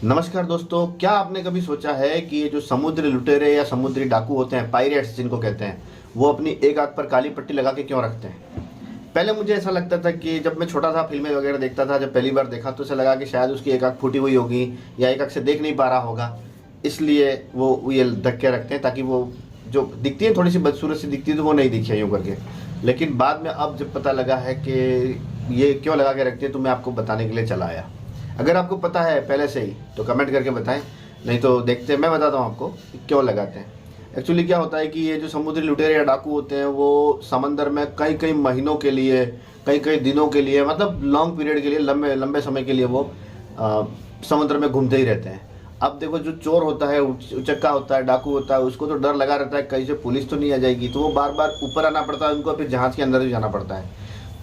नमस्कार दोस्तों, क्या आपने कभी सोचा है कि ये जो समुद्री लुटेरे या समुद्री डाकू होते हैं, पायरेट्स जिनको कहते हैं, वो अपनी एक आंख पर काली पट्टी लगा के क्यों रखते हैं? पहले मुझे ऐसा लगता था कि जब मैं छोटा था, फिल्में वगैरह देखता था, जब पहली बार देखा तो ऐसा लगा कि शायद उसकी एक आंख फूटी हुई होगी या एक आंख से देख नहीं पा रहा होगा, इसलिए वो ये ढक के रखते हैं ताकि वो जो दिखती है थोड़ी सी बदसूरत सी दिखती है तो वो नहीं दिखे यूँ करके। लेकिन बाद में अब जब पता लगा है कि ये क्यों लगा के रखते हैं तो मैं आपको बताने के लिए चला आया। अगर आपको पता है पहले से ही तो कमेंट करके बताएं, नहीं तो देखते हैं, मैं बताता हूँ आपको कि क्यों लगाते हैं। एक्चुअली क्या होता है कि ये जो समुद्री लुटेरे या डाकू होते हैं वो समंदर में कई कई महीनों के लिए, कई कई दिनों के लिए, मतलब लॉन्ग पीरियड के लिए, लंबे लंबे समय के लिए वो समुद्र में घूमते ही रहते हैं। अब देखो, जो चोर होता है, उचक्का होता है, डाकू होता है, उसको तो डर लगा रहता है कहीं से पुलिस तो नहीं आ जाएगी, तो वो बार बार ऊपर आना पड़ता है उनको, फिर जहाज़ के अंदर भी जाना पड़ता है।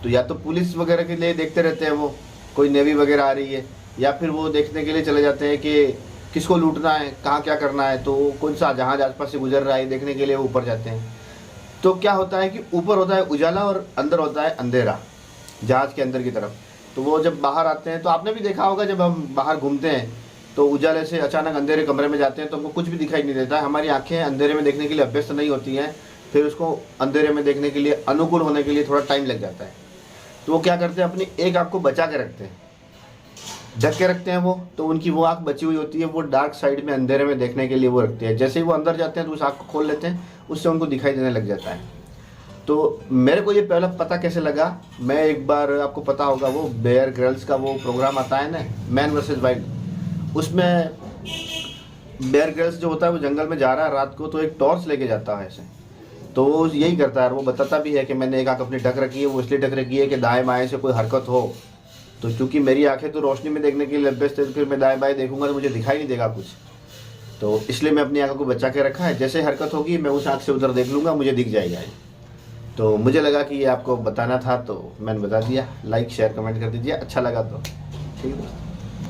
तो या तो पुलिस वगैरह के लिए देखते रहते हैं वो, कोई नेवी वगैरह आ रही है, या फिर वो देखने के लिए चले जाते हैं कि किसको लूटना है, कहाँ क्या करना है, तो कौन सा जहाज आसपास से गुजर रहा है देखने के लिए वो ऊपर जाते हैं। तो क्या होता है कि ऊपर होता है उजाला और अंदर होता है अंधेरा, जहाज के अंदर की तरफ। तो वो जब बाहर आते हैं तो आपने भी देखा होगा, जब हम बाहर घूमते हैं तो उजाले से अचानक अंधेरे कमरे में जाते हैं तो हमको कुछ भी दिखाई नहीं देता है। हमारी आंखें अंधेरे में देखने के लिए अभ्यस्त नहीं होती हैं, फिर उसको अंधेरे में देखने के लिए अनुकूल होने के लिए थोड़ा टाइम लग जाता है। तो वो क्या करते हैं, अपनी एक आंख को बचा के रखते हैं, ढक के रखते हैं वो। तो उनकी वो आंख बची हुई होती है, वो डार्क साइड में अंधेरे में देखने के लिए वो रखते हैं। जैसे ही वो अंदर जाते हैं तो उस आंख को खोल लेते हैं, उससे उनको दिखाई देने लग जाता है। तो मेरे को ये पहला पता कैसे लगा, मैं एक बार, आपको पता होगा वो बेयर ग्रिल्स का वो प्रोग्राम आता है ना, मैन वर्सेस वाइल्ड, उसमें बेयर ग्रिल्स जो होता है वो जंगल में जा रहा है रात को, तो एक टॉर्च लेके जाता है ऐसे। तो वो यही करता है, वो बताता भी है कि मैंने एक आंख अपनी ढक रखी है, वो इसलिए ढक रखी है कि दाएं बाएं से कोई हरकत हो तो, चूंकि मेरी आंखें तो रोशनी में देखने के लिए अभ्यस्त है, तो फिर मैं दाएं बाएं देखूंगा तो मुझे दिखाई नहीं देगा कुछ, तो इसलिए मैं अपनी आंखों को बचा के रखा है। जैसे हरकत होगी मैं उस आंख से उधर देख लूँगा, मुझे दिख जाएगा। तो मुझे लगा कि ये आपको बताना था तो मैंने बता दिया। लाइक शेयर कमेंट कर दीजिए, अच्छा लगा तो ठीक है।